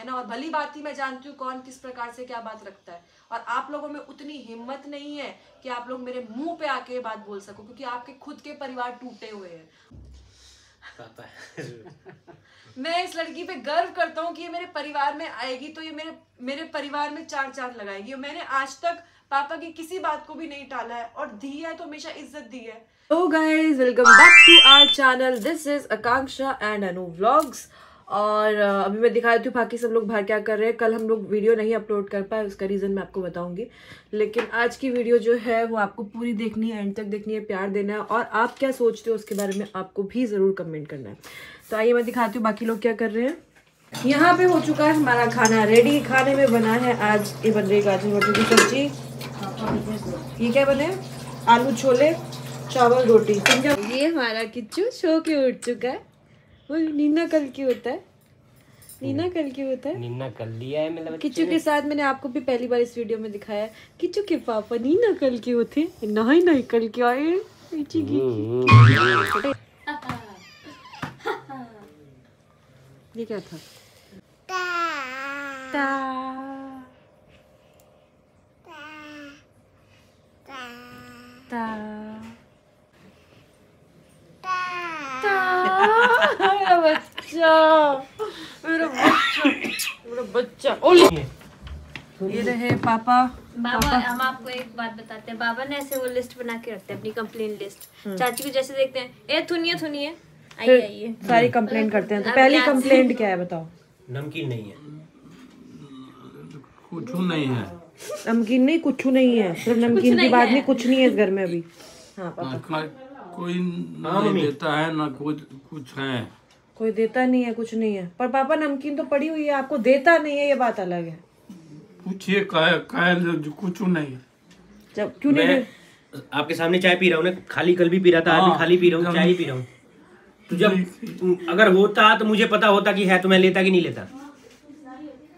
है ना। और भली बात ही मैं जानती हूँ कौन किस प्रकार से क्या बात रखता है, और आप लोगों में उतनी हिम्मत नहीं है कि आप लोग मेरे मुंह पे आके बात बोल सको, क्योंकि आपके खुद के परिवार टूटे हुए हैं। मैं इस लड़की पे गर्व करता हूँ कि ये मेरे परिवार में आएगी तो ये मेरे परिवार में चार चांद लगाएगी। मैंने आज तक पापा की किसी बात को भी नहीं टाला है, और दी है तो हमेशा इज्जत दी है। तो guys, welcome back to our channel. This is Akanksha and Anu vlogs. और अभी मैं दिखा रही हूँ बाकी सब लोग बाहर क्या कर रहे हैं। कल हम लोग वीडियो नहीं अपलोड कर पाए, उसका रीज़न मैं आपको बताऊंगी, लेकिन आज की वीडियो जो है वो आपको पूरी देखनी है, एंड तक देखनी है, प्यार देना है, और आप क्या सोचते हो उसके बारे में आपको भी ज़रूर कमेंट करना है। तो आइए मैं दिखाती हूँ बाकी लोग क्या कर रहे हैं। यहाँ पे हो चुका है हमारा खाना रेडी। खाने में बना है आज, ये बन रही गाजर मटर की सब्जी। ये क्या बने? आलू छोले, चावल, रोटी। ये हमारा किच्चू सो के उठ चुका है। वो नीना कल की होता है, नीना कल की होता है, नीना कल लिया है मतलब। किच्चू के साथ मैंने आपको भी पहली बार इस वीडियो में दिखाया, किच्चू के पापा नीना कल के होते, नहीं कल के आए। ये क्या था? मेरा बच्चा। ये रहे पापा। बाबा, हम आपको एक बात बताते हैं। बाबा ने ऐसे वो लिस्ट बना के रखते हैं, अपनी कंप्लेन लिस्ट। चाची को जैसे देखते हैं, ए थुनिए आइए सारी कंप्लेन करते हैं। तो पहली कंप्लेंट क्या है बताओ? नमकीन नहीं है, कुछ नहीं है। नमकीन नहीं, कुछ नहीं है। सिर्फ नमकीन की बात नहीं, कुछ नहीं है इस घर में अभी। हाँ पापा, कोई नहीं देता है ना कुछ है, कोई देता नहीं है, कुछ नहीं है। पर पापा नमकीन तो पड़ी हुई है, आपको देता नहीं है, ये बात अलग है। पूछिए कुछ नहीं। जब क्यों नहीं? मैं आपके सामने चाय पी रहा हूँ ना, खाली कल भी पी रहा था, आज भी खाली पी रहा हूँ, चाय ही पी रहा हूँ। तो जब अगर होता तो मुझे पता होता कि है तो मैं लेता कि नहीं लेता,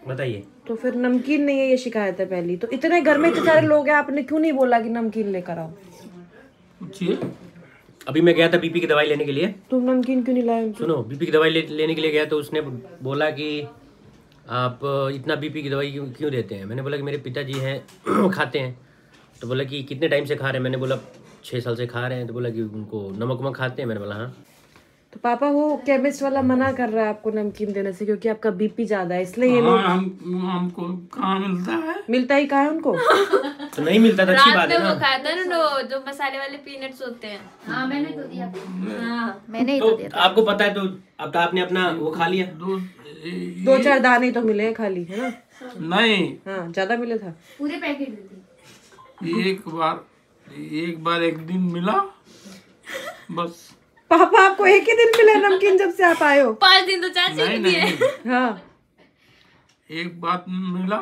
बताइए। तो फिर नमकीन नहीं है, ये शिकायत है पहली। तो इतने घर में इतने सारे लोग हैं, आपने क्यों नहीं बोला कि नमकीन लेकर आओ? पूछिए। अभी मैं गया था बीपी की दवाई लेने के लिए। तुम नमकीन क्यों नहीं लाए? सुनो, बीपी की दवाई लेने के लिए गया तो उसने बोला कि आप इतना बीपी की दवाई क्यों देते हैं। मैंने बोला कि मेरे पिताजी हैं खाते हैं। तो बोला कि कितने टाइम से खा रहे हैं। मैंने बोला 6 साल से खा रहे हैं। तो बोला कि उनको नमक खाते हैं। मैंने बोला हाँ। तो पापा वो केमिस्ट वाला मना कर रहा है आपको नमकीन देने से, क्योंकि आपका बीपी ज्यादा है, इसलिए ये लोग। हमको कहाँ मिलता है? मिलता ही कहाँ है उनको? तो नहीं मिलता था, अच्छी बात है ना। वो खाया था ना जो मसाले वाले पीनट्स होते हैं। हाँ मैंने तो दिया। हाँ मैंने तो आपको पता है, तो अब तो आपने अपना वो खा लिया। 2-4 दाने तो मिले हैं खाली, है ना? नहीं, हाँ ज्यादा मिले था। पूरे पैकेट एक बार एक दिन मिला बस। पापा आपको एक ही दिन मिला नमकीन जब से आप आए हो? 5 दिन तो चाची ने दिए। हाँ एक बात मिला,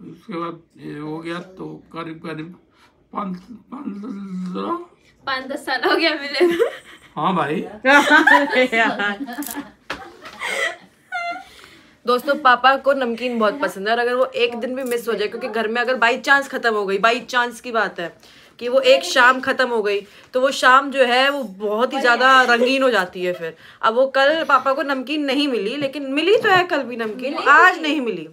उसके बाद ये हो गया तो करीब 5-10 साल हो गया मिले। हाँ भाई। दोस्तों, पापा को नमकीन बहुत पसंद है, और अगर वो एक दिन भी मिस हो जाए, क्योंकि घर में अगर बाई चांस खत्म हो गई, बाई चांस की बात है कि वो एक शाम खत्म हो गई, तो वो शाम जो है वो बहुत ही ज्यादा रंगीन हो जाती है। फिर अब वो कल पापा को नमकीन नहीं मिली, लेकिन मिली तो है कल भी नमकीन, आज नहीं मिली।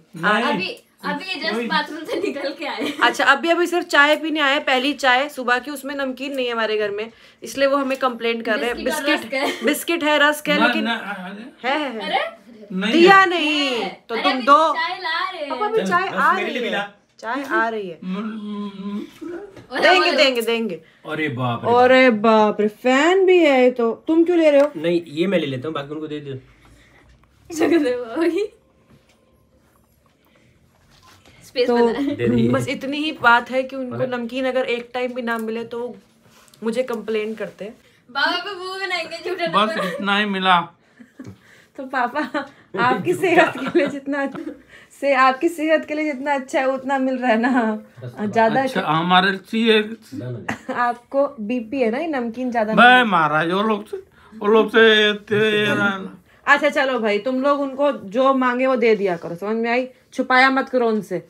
अभी जस्ट बाथरूम से निकल के आए। अच्छा, अभी सिर्फ चाय पीने आए, पहली चाय सुबह की, उसमें नमकीन नहीं है हमारे घर में, इसलिए वो हमें कंप्लेंट कर रहे हैं। बिस्किट है, रस्क है, लेकिन है दिया नहीं। तो तुम दो। पापा भी चाय आ रही है, चाय आ रही है। देंगे। अरे बाप रे, फैन भी है। तो तुम क्यों ले रहे हो? नहीं, ये मैं ले लेता हूँ, बाकी उनको दे दो। तो बस इतनी ही बात है कि उनको नमकीन अगर एक टाइम भी ना मिले तो मुझे कंप्लेन करते हैं। बाबा को वो बनाएंगे झूठा। बस इतना ही मिला। तो पापा आपकी सेहत के लिए जितना अच्छा है उतना मिल रहा है ना, ज्यादा अच्छा, हमारे लिए आपको बीपी है ना, ये नमकीन ज्यादा महाराज वो लोग से अच्छा चलो भाई, तुम लोग उनको जो मांगे वो दे दिया करो, समझ में आई? छुपाया मत करो उनसे।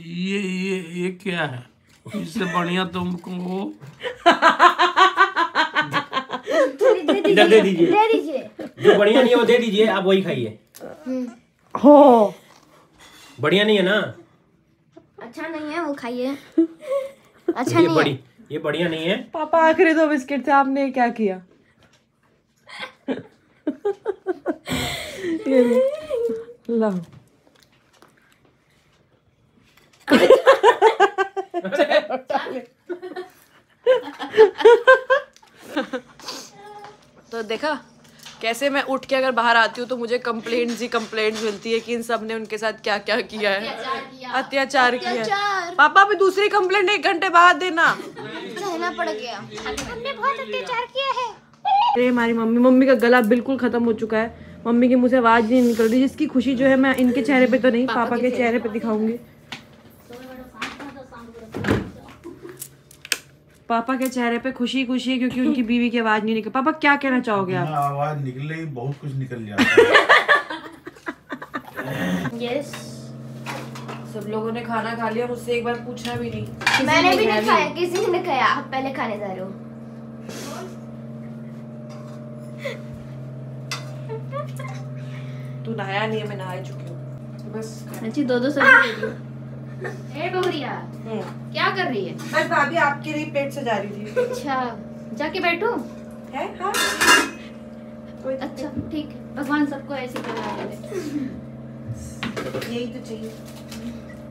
ये क्या है? इससे बढ़िया तुमको इधर दे दीजिए, दे दीजिए। जो बढ़िया नहीं है वो दे दीजिए, आप वही खाइए। हो बढ़िया नहीं है ना, अच्छा नहीं है वो खाइए। अच्छा ये नहीं है। ये बढ़िया नहीं है। पापा आखिरी 2 बिस्किट से आपने क्या किया? ये लो। तो देखा कैसे मैं उठ के अगर बाहर आती हूँ तो मुझे कंप्लेंट्स ही कंप्लेंट्स मिलती है कि इन सब ने उनके साथ क्या क्या किया है, अत्याचार किया है। पापा अभी दूसरी कंप्लेंट 1 घंटे बाद देना। सहना पड़ गया, हमने बहुत अत्याचार किया है। अरे हमारी मम्मी का गला बिल्कुल खत्म हो चुका है। मम्मी की मुंह से आवाज नहीं निकल रही, जिसकी खुशी जो है मैं इनके चेहरे पे तो नहीं, पापा के चेहरे पे दिखाऊंगी। पापा के चेहरे पे खुशी खुशी है क्योंकि उनकी बीवी की आवाज नहीं निकल। पापा क्या कहना चाहोगे आप? आवाज निकले बहुत कुछ निकल जाता है। यस, सब लोगों ने खाना खा लिया, मुझसे एक बार पूछना भी नहीं। मैंने भी नहीं खाया, किसी ने खाया। आप पहले खाने जा रहे हो। तू नहाया नहीं है, मैं नहा चुकी हूँ। बस अच्छी 2-2 सब्जी दे दी। ए बहुरिया, क्या कर रही है? बस भाभी आपके लिए प्लेट सजा रही थी। अच्छा, जाके बैठो। है हाँ अच्छा ठीक है, भगवान सबको ऐसे बना दे। यही तो चाहिए।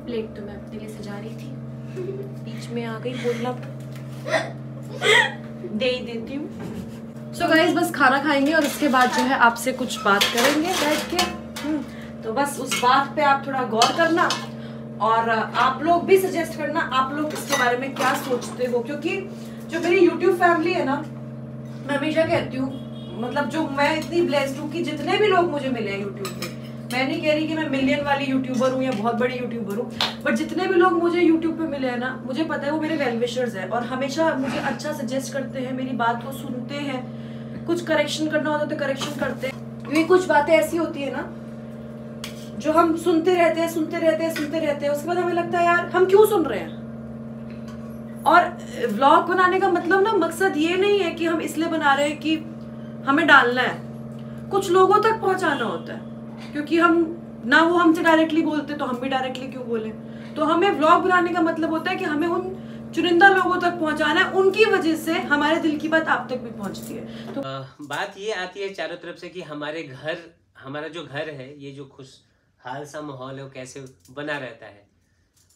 प्लेट तो मैं अपने लिए सजा रही थी, बीच में आ गई बोलना, दे ही देती हूँ। सो गाइस बस खाना खाएंगे और उसके बाद जो है आपसे कुछ बात करेंगे बैठ के। तो बस उस बात पे आप थोड़ा गौर करना और आप लोग भी सजेस्ट करना आप लोग इसके बारे में क्या सोचते हो, क्योंकि जो मेरी YouTube फैमिली है ना, मैं हमेशा कहती हूँ, मतलब जो मैं इतनी ब्लेस्ड हूँ कि जितने भी लोग मुझे मिले हैं YouTube पे, मैं नहीं कह रही कि मैं मिलियन वाली यूट्यूबर हूँ या बहुत बड़ी यूट्यूबर हूँ, बट जितने भी लोग मुझे यूट्यूब पे मिले हैं ना, मुझे पता है वो मेरे वेल विशर्स हैं और हमेशा मुझे अच्छा सजेस्ट करते हैं, मेरी बात को सुनते हैं, कुछ करेक्शन करना होता तो करेक्शन करते हैं। क्योंकि कुछ बातें ऐसी होती है ना जो हम सुनते रहते हैं, उसके बाद हमें लगता है यार हम क्यों सुन रहे हैं। और व्लॉग बनाने का मतलब ना मकसद ये नहीं है कि हम इसलिए बना रहे हैं कि हमें डालना है, कुछ लोगों तक पहुंचाना होता है, क्योंकि हम ना वो हमसे डायरेक्टली बोलते तो हम भी डायरेक्टली क्यों बोले। तो हमें व्लॉग बनाने का मतलब होता है कि हमें उन चुनिंदा लोगों तक पहुंचाना है, उनकी वजह से हमारे दिल की बात आप तक भी पहुंचती है। तो बात ये आती है चारों तरफ से कि हमारा जो घर है, ये जो खुशहाल सा माहौल है वो कैसे बना रहता है,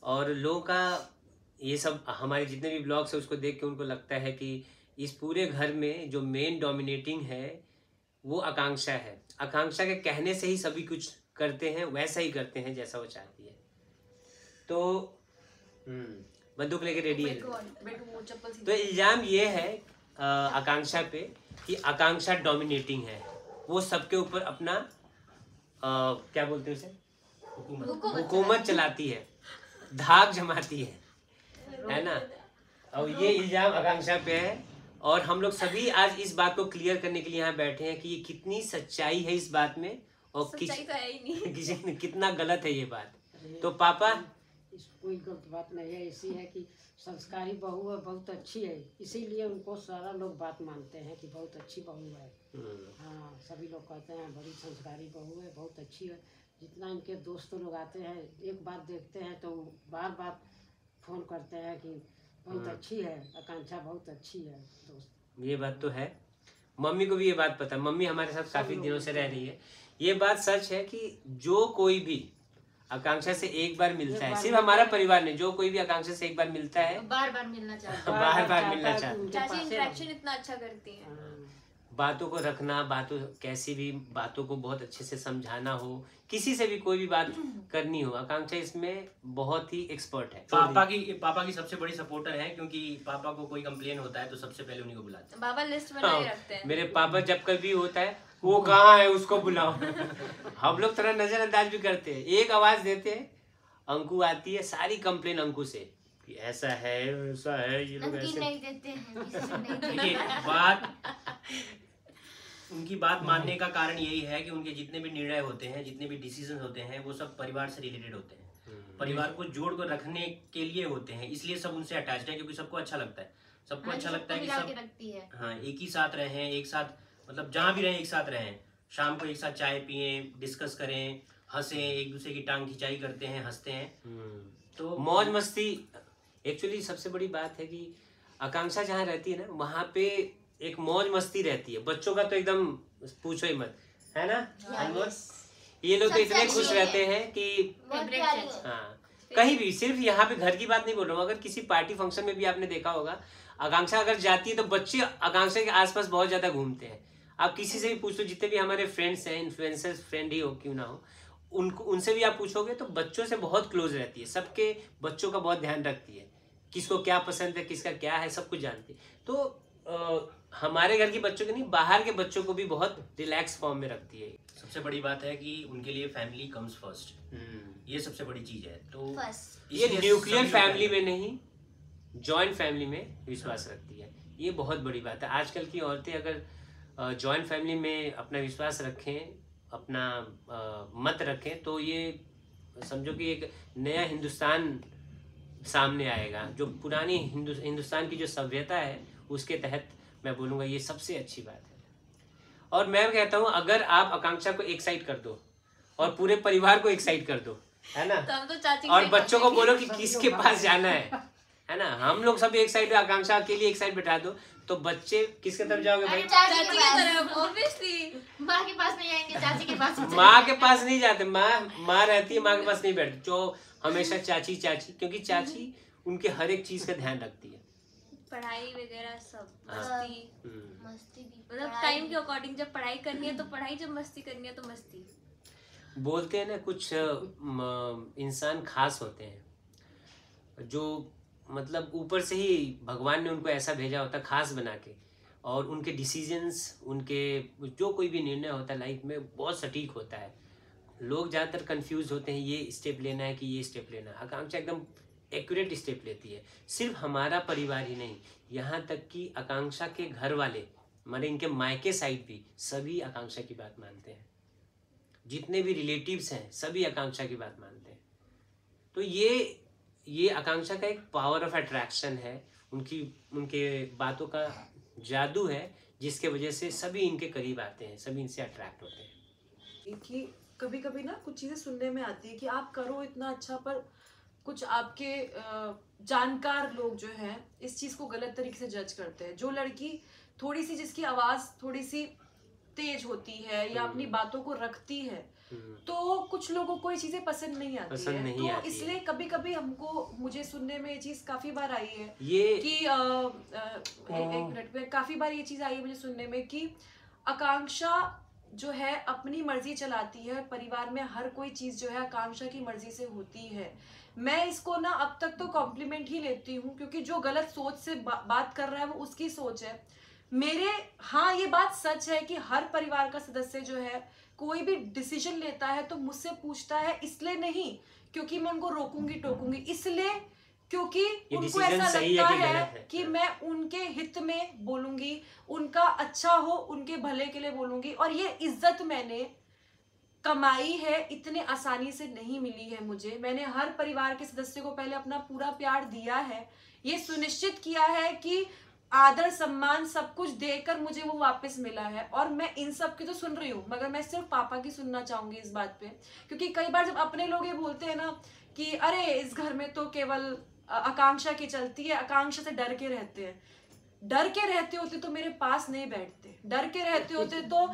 और लोगों का ये सब हमारे जितने भी ब्लॉग्स है उसको देख के उनको लगता है कि इस पूरे घर में जो मेन डोमिनेटिंग है वो आकांक्षा है। आकांक्षा के कहने से ही सभी कुछ करते हैं, वैसा ही करते हैं जैसा वो चाहती है। तो बंदूक लेके रेडी है। तो इल्जाम ये है आकांक्षा पे कि आकांक्षा डोमिनेटिंग है, वो सबके ऊपर अपना क्या बोलते हैं उसे, हुकूमत चलाती है, धाक जमाती है ना। और ये इल्जाम आकांक्षा पे है, और हम लोग सभी आज इस बात को क्लियर करने के लिए यहाँ बैठे हैं कि ये कितनी सच्चाई है इस बात में, और सच्चाई तो है ही नहीं। किसी कितना गलत है ये बात। तो पापा कोई गलत बात नहीं है, ऐसी है कि संस्कारी बहू है, बहुत अच्छी है, इसीलिए उनको सारा लोग बात मानते हैं कि बहुत अच्छी बहू है। हाँ, सभी लोग कहते हैं बड़ी संस्कारी बहू है, बहुत अच्छी है। जितना इनके दोस्त लोग आते हैं, एक बार देखते हैं तो बार बार फोन करते हैं कि बहुत अच्छी है, आकांक्षा बहुत अच्छी है। दोस्त ये बात तो है, मम्मी को भी ये बात पता है, मम्मी हमारे साथ काफी दिनों से रह रही है। ये बात सच है कि जो कोई भी आकांक्षा से एक बार मिलता है, सिर्फ हमारा परिवार नहीं, जो कोई भी आकांक्षा से एक बार मिलता है बार बार मिलना चाहते हैं। बार मिलना चाहता है। चाची इंटरेक्शन इतना अच्छा करती हैं। बातों को रखना, बातों कैसी भी बातों को बहुत अच्छे से समझाना हो, किसी से भी कोई भी बात करनी हो, आकांक्षा इसमें बहुत ही एक्सपर्ट है। पापा की सबसे बड़ी सपोर्टर है, क्योंकि पापा को कोई कंप्लेन होता है तो सबसे पहले उन्हीं को बुलाते हैं। बाबा लिस्ट बना के रखते हैं। मेरे पापा जब कभी होता है वो कहाँ है उसको बुलाओ। हम लोग थोड़ा नजरअंदाज भी करते हैं, एक आवाज देते हैं, अंकु आती है, सारी कंप्लेन अंकु से कि ऐसा है वैसा है, ये लोग ऐसे नहीं देते हैं, किसी से नहीं देते। देखिए उनकी बात मानने का कारण यही है कि उनके जितने भी निर्णय होते हैं, जितने भी डिसीजन होते हैं, वो सब परिवार से रिलेटेड होते हैं, परिवार को जोड़ कर रखने के लिए होते हैं, इसलिए सब उनसे अटैच्ड है, क्योंकि सबको अच्छा लगता है, सबको अच्छा लगता है कि सब रखती है। हाँ एक ही साथ रहें, एक साथ मतलब जहाँ भी रहें एक साथ रहें, शाम को एक साथ चाय पिएं, डिस्कस करें, हंसें, एक दूसरे की टांग खिंचाई करते हैं, हंसते हैं। तो मौज मस्ती एक्चुअली सबसे बड़ी बात है कि आकांक्षा जहाँ रहती है ना, वहाँ पे एक मौज मस्ती रहती है। बच्चों का तो एकदम पूछो ही मत, है ना अनमोल? ये लोग तो इतने खुश रहते हैं कि हाँ, कहीं भी, सिर्फ यहाँ पे घर की बात नहीं बोल रहा हूँ, अगर किसी पार्टी फंक्शन में भी आपने देखा होगा, आकांक्षा अगर जाती है तो बच्चे आकांक्षा के आसपास बहुत ज्यादा घूमते हैं। आप किसी से भी पूछ लो, जितने भी हमारे फ्रेंड्स हैं, इन्फ्लुएंसर्स फ्रेंड ही हो क्यों ना हो, उनसे भी आप पूछोगे तो बच्चों से बहुत क्लोज रहती है, सबके बच्चों का बहुत ध्यान रखती है, किसको क्या पसंद है, किसका क्या है, सब कुछ जानती है। तो हमारे घर के बच्चों के नहीं, बाहर के बच्चों को भी बहुत रिलैक्स फॉर्म में रखती है। सबसे बड़ी बात है कि उनके लिए फैमिली कम्स फर्स्ट, ये सबसे बड़ी चीज है। तो ये न्यूक्लियर फैमिली में नहीं, जॉइंट फैमिली में विश्वास रखती है, ये बहुत बड़ी बात है। आजकल की औरतें अगर जॉइंट फैमिली में अपना विश्वास रखें, अपना मत रखें, तो ये समझो कि एक नया हिंदुस्तान सामने आएगा। जो पुरानी हिंदुस्तान की जो सभ्यता है उसके तहत मैं बोलूँगा ये सबसे अच्छी बात है। और मैं कहता हूँ अगर आप आकांक्षा को एक साइड कर दो और पूरे परिवार को एक साइड कर दो, है ना, तो चाची और बच्चों को बोलो कि किसके पास जाना है ना, हम लोग सब एक साइड, आकांक्षा के लिए एक साइड बैठा दो, तो बच्चे किसके तरफ जाओगे भाई? चाची की तरफ ऑब्वियसली। माँ के पास नहीं आएंगे, चाची के पास। माँ के पास नहीं जाते, माँ रहती है, माँ के पास नहीं बैठती, जो हमेशा चाची चाची, क्योंकि चाची उनके हर एक चीज का ध्यान रखती है, पढ़ाई वगैरह सब, मस्ती भी, मतलब टाइम के अकॉर्डिंग, जब पढ़ाई करनी है तो पढ़ाई, जब मस्ती करनी है तो मस्ती। बोलते हैं ना कुछ इंसान खास होते हैं जो मतलब ऊपर से ही भगवान ने उनको ऐसा भेजा होता खास बना के, और उनके डिसीजंस, उनके जो कोई भी निर्णय होता है लाइफ में बहुत सटीक होता है। लोग ज़्यादातर कंफ्यूज होते हैं, ये स्टेप लेना है कि ये स्टेप लेना है। आकांक्षा एकदम एक्यूरेट स्टेप लेती है। सिर्फ हमारा परिवार ही नहीं, यहाँ तक कि आकांक्षा के घर वाले, हमारे इनके मायके साइड भी, सभी आकांक्षा की बात मानते हैं। जितने भी रिलेटिव्स हैं सभी आकांक्षा की बात मानते हैं। तो ये आकांक्षा का एक पावर ऑफ अट्रैक्शन है, उनके बातों का जादू है, जिसके वजह से सभी इनके करीब आते हैं, सभी इनसे अट्रैक्ट होते हैं। कि कभी कभी ना कुछ चीजें सुनने में आती है कि आप करो इतना अच्छा, पर कुछ आपके जानकार लोग जो हैं इस चीज को गलत तरीके से जज करते हैं। जो लड़की थोड़ी सी, जिसकी आवाज थोड़ी सी तेज होती है या अपनी बातों को रखती है, तो कुछ लोगों को ये चीजें पसंद नहीं आती है। तो इसलिए कभी कभी मुझे सुनने में ये चीज काफी बार आई है कि एक मिनट में काफी बार ये चीज आई है मुझे सुनने में कि आकांक्षा जो है अपनी मर्जी चलाती है, परिवार में हर कोई चीज जो है आकांक्षा की मर्जी से होती है। मैं इसको ना अब तक तो कॉम्प्लीमेंट ही लेती हूँ, क्योंकि जो गलत सोच से बात कर रहा है वो उसकी सोच है। हाँ, ये बात सच है कि हर परिवार का सदस्य जो है कोई भी डिसीजन लेता है तो मुझसे पूछता है, इसलिए नहीं क्योंकि मैं उनको रोकूंगी टोकूंगी, इसलिए क्योंकि उनको ऐसा लगता है कि मैं उनके हित में बोलूंगी, उनका अच्छा हो, उनके भले के लिए बोलूंगी। और ये इज्जत मैंने कमाई है, इतने आसानी से नहीं मिली है मुझे। मैंने हर परिवार के सदस्य को पहले अपना पूरा प्यार दिया है, ये सुनिश्चित किया है कि आदर सम्मान सब कुछ देकर मुझे वो वापस मिला है। और मैं इन सब की तो सुन रही हूँ, मगर मैं सिर्फ पापा की सुनना चाहूंगी इस बात पे, क्योंकि कई बार जब अपने लोग ये बोलते हैं ना कि अरे इस घर में तो केवल आकांक्षा की चलती है, आकांक्षा से डर के रहते हैं। डर के रहते होते तो मेरे पास नहीं बैठते, डर के रहते होते तो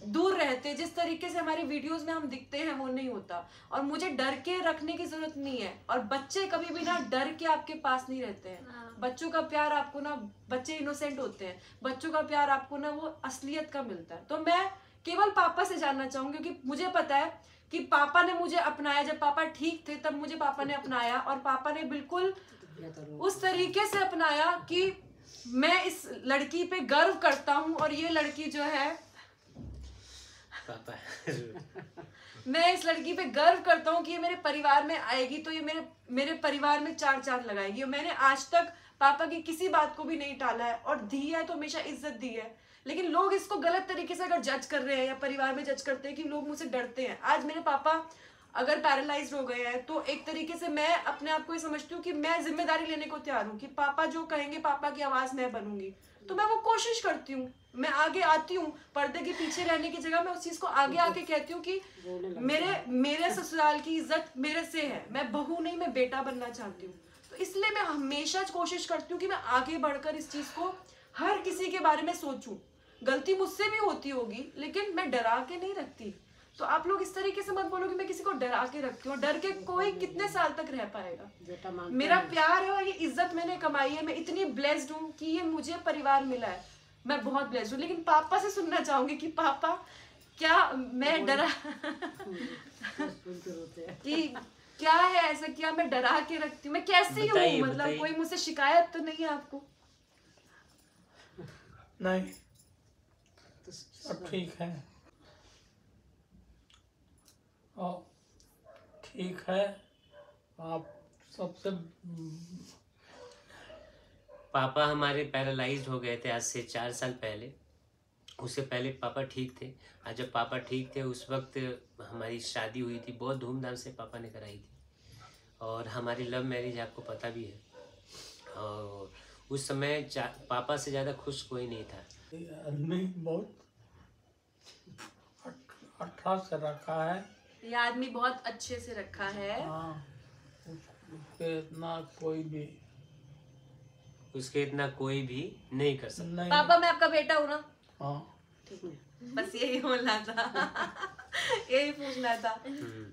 दूर रहते। जिस तरीके से हमारी वीडियोस में हम दिखते हैं वो नहीं होता, और मुझे डर के रखने की जरूरत नहीं है। और बच्चे कभी भी ना डर के आपके पास नहीं रहते हैं। बच्चों का प्यार आपको ना, बच्चे इनोसेंट होते हैं, बच्चों का प्यार आपको ना वो असलियत का मिलता है। तो मैं केवल पापा से जानना चाहूंगी, क्योंकि मुझे पता है कि पापा ने मुझे अपनाया, जब पापा ठीक थे तब मुझे पापा ने अपनाया, और पापा ने बिल्कुल उस तरीके से अपनाया कि मैं इस लड़की पे गर्व करता हूँ। और ये लड़की जो है पापा मैं इस लड़की पे गर्व करता हूँ कि ये मेरे परिवार में आएगी तो ये मेरे परिवार में चार चांद लगाएगी। और मैंने आज तक पापा की किसी बात को भी नहीं टाला है, और दी है तो हमेशा इज्जत दी है। लेकिन लोग इसको गलत तरीके से अगर जज कर रहे हैं या परिवार में जज करते हैं कि लोग मुझसे डरते हैं। आज मेरे पापा अगर पैरालाइज हो गए हैं तो एक तरीके से मैं अपने आप को ये समझती हूँ कि मैं जिम्मेदारी लेने को तैयार हूँ कि पापा जो कहेंगे, पापा की आवाज मैं बनूंगी, तो मैं वो कोशिश करती हूँ, मैं आगे आती हूँ। पर्दे के पीछे रहने की जगह मैं उस चीज को आगे आके कहती हूँ कि मेरे ससुराल की इज्जत मेरे से है, मैं बहू नहीं, मैं बेटा बनना चाहती हूँ। तो इसलिए मैं हमेशा कोशिश करती हूँ कि मैं आगे बढ़कर इस चीज को हर किसी के बारे में सोचूं। गलती मुझसे भी होती होगी लेकिन मैं डरा के नहीं रखती। तो आप लोग इस तरीके से मत बोलो कि मैं किसी को डरा के रखती हूँ। डर के कोई कितने साल तक रह पाएगा। मेरा प्यार है और ये इज्जत मैंने कमाई है। मैं इतनी ब्लेस्ड हूँ कि ये मुझे परिवार मिला है, मैं बहुत ब्लेस्ड हूँ। लेकिन पापा से सुनना चाहूंगी कि पापा क्या मैं डरा कि क्या है ऐसा, क्या मैं डरा के रखती हूँ, मैं कैसी हूँ, मतलब कोई मुझसे शिकायत तो नहीं है आपको? नहीं, सब ठीक है। ठीक है। आप सबसे पापा हमारे पैरालाइज्ड हो गए थे आज से 4 साल पहले। उससे पहले पापा ठीक थे। आज जब पापा ठीक थे उस वक्त हमारी शादी हुई थी, बहुत धूमधाम से पापा ने कराई थी। और हमारी लव मैरिज आपको पता भी है। और उस समय पापा से ज़्यादा खुश कोई नहीं था। आदमी बहुत अच्छा से रखा है। ये आदमी बहुत अच्छे से रखा है। हाँ, उसके इतना कोई भी नहीं कर सकता। नहीं। पापा मैं आपका बेटा हूँ ना? हाँ, बस यही बोलना था यही पूछना था।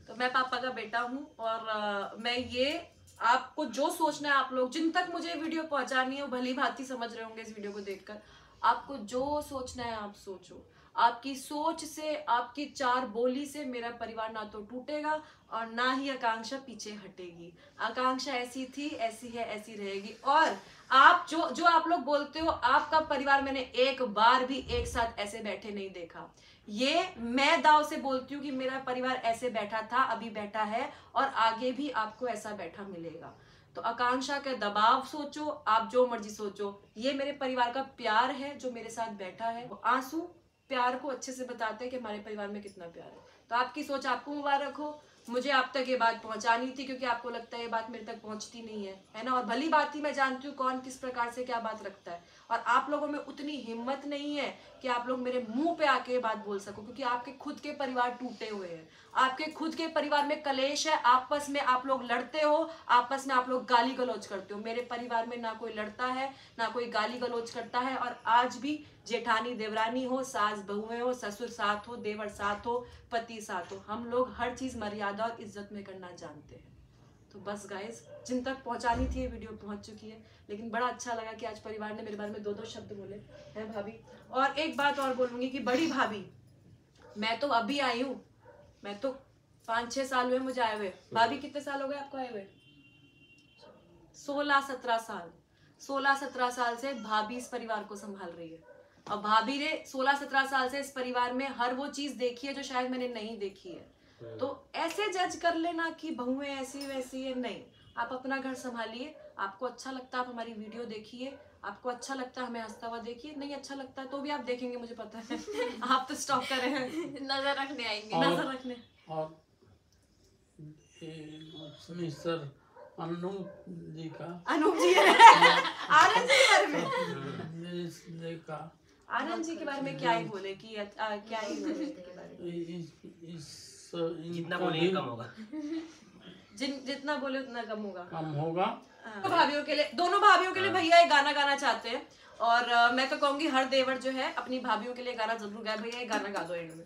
तो मैं पापा का बेटा हूँ और मैं ये आपको जो सोचना है, आप लोग जिन तक मुझे वीडियो पहुंचानी है वो भली भांति समझ रहे होंगे इस वीडियो को देखकर। आपको जो सोचना है आप सोचो। आपकी सोच से, आपकी 4 बोली से मेरा परिवार ना तो टूटेगा और ना ही आकांक्षा पीछे हटेगी। आकांक्षा ऐसी थी, ऐसी है, ऐसी रहेगी। और आप जो आप लोग बोलते हो आपका परिवार मैंने एक बार भी एक साथ ऐसे बैठे नहीं देखा। ये मैं दाव से बोलती हूँ कि मेरा परिवार ऐसे बैठा था, अभी बैठा है और आगे भी आपको ऐसा बैठा मिलेगा। तो आकांक्षा का दबाव सोचो, आप जो मर्जी सोचो। ये मेरे परिवार का प्यार है जो मेरे साथ बैठा है। वो आंसू प्यार को अच्छे से बताते हैं कि हमारे परिवार में कितना प्यार है। तो आपकी सोच आपको मुबारक हो। मुझे आप तक ये बात पहुंचानी थी क्योंकि आपको लगता है ये बात मेरे तक पहुंचती नहीं है ना। और भली बात ही मैं जानती हूँ कौन किस प्रकार से क्या बात रखता है। और आप लोगों में उतनी हिम्मत नहीं है कि आप लोग मेरे मुंह पे आके ये बात बोल सको, क्योंकि आपके खुद के परिवार टूटे हुए हैं। आपके खुद के परिवार में कलेश है, आपस में आप लोग लड़ते हो, आपस में आप लोग गाली गलौज करते हो। मेरे परिवार में ना कोई लड़ता है, ना कोई गाली गलौज करता है। और आज भी जेठानी देवरानी हो, सास बहुएं हो, ससुर साथ हो, देवर साथ हो, पति साथ हो, हम लोग हर चीज मर्यादा और इज्जत में करना जानते हैं। तो बस गाइस, जिन तक पहुंचानी थी ये वीडियो पहुंच चुकी है। लेकिन बड़ा अच्छा लगा कि आज परिवार ने मेरे बारे में 2-2 शब्द बोले हैं भाभी। और एक बात और बोलूंगी कि बड़ी भाभी, मैं तो अभी आई हूँ, मैं तो 5-6 साल हुए मुझे आए हुए। भाभी कितने साल हो गए आपको आए हुए? 16-17 साल। 16-17 साल से भाभी इस परिवार को संभाल रही है। और भाभी ने 16-17 साल से इस परिवार में हर वो चीज देखी है जो शायद मैंने नहीं देखी है। तो ऐसे जज कर लेना कि बहुएं ऐसी वैसी है, नहीं। आप अपना घर संभालिए। आपको अच्छा लगता है आप हमारी वीडियो देखिए, आपको अच्छा लगता है हमें हंसता हुआ देखिए, नहीं अच्छा लगता है तो भी आप देखेंगे, मुझे पता है आप तो स्टॉप कर रहे हैं, नजर रखने आएंगे। नजर रखने। और मिस्टर अनूप जी का, अनूप जी आनंद जी के बारे में, आनंद जी के बारे में क्या ही बोले कि क्या ही बोले के बारे में। जितना बोले कम होगा। जितना बोले उतना कम होगा। तो भाभीियों के लिए, दोनों भाभीियों के लिए भैया एक गाना गाना चाहते हैं। और मैं तो कहूंगी हर देवर जो है अपनी भाभीियों के लिए गाना जरूर गाए। भैया एक गाना गा दो एंड में।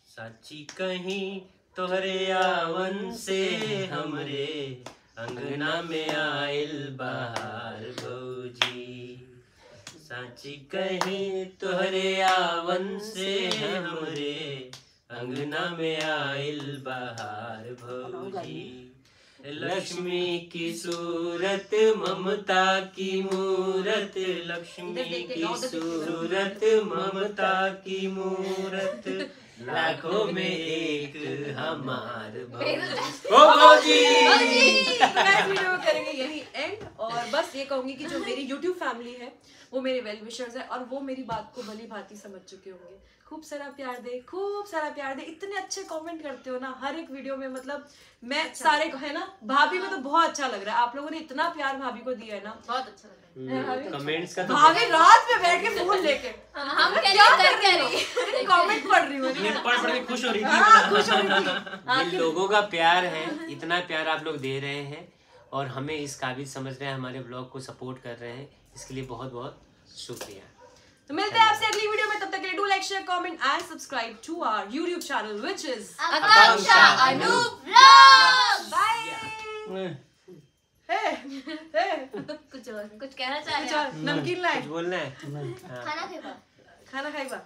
साची कहीं तोहरे आवन से हमरे अंगना में आइल बहार भौजी। साची कहीं तोहरे आवन से हमरे अंगना में आइल बहार भौजी। लक्ष्मी की सूरत ममता की मूरत, लक्ष्मी की सूरत ममता की मूरत, लाखों में एक हमार तो guys, वीडियो में करेंगे यही एंड और बस ये कहूंगी कि जो मेरी YouTube फैमिली है वो मेरे वेल विशर्स है और वो मेरी बात को भली भांति समझ चुके होंगे। खूब सारा प्यार दे, खूब सारा प्यार दे। इतने अच्छे कमेंट करते हो ना हर एक वीडियो में, मतलब मैं सारे है ना, भाभी को तो बहुत अच्छा लग रहा है। आप लोगों ने इतना प्यार भाभी को दिया है ना, बहुत अच्छा लग रहा है। कमेंट्स का तो भाभी रात में बैठ के फोन लेके हम क्या कर रही हैं? कमेंट पढ़ रही हूँ ये पढ़ के खुश हो रही हाँ, खुश हो रही थी। थी। ये लोगों का प्यार है, इतना प्यार आप लोग दे रहे हैं और हमें इस काबिल समझ रहे हैं, हमारे ब्लॉग को सपोर्ट कर रहे हैं, इसके लिए बहुत बहुत शुक्रिया। तो मिलते हैं आपसे अगली वीडियो में, तब तक के लिए do like share comment and subscribe to our YouTube channel which is Akanksha Anoop vlog. Bye. कुछ कहना चाह रहे नमकीन लाए, कुछ बोलना है? खाना के बाद खाना खाएगा।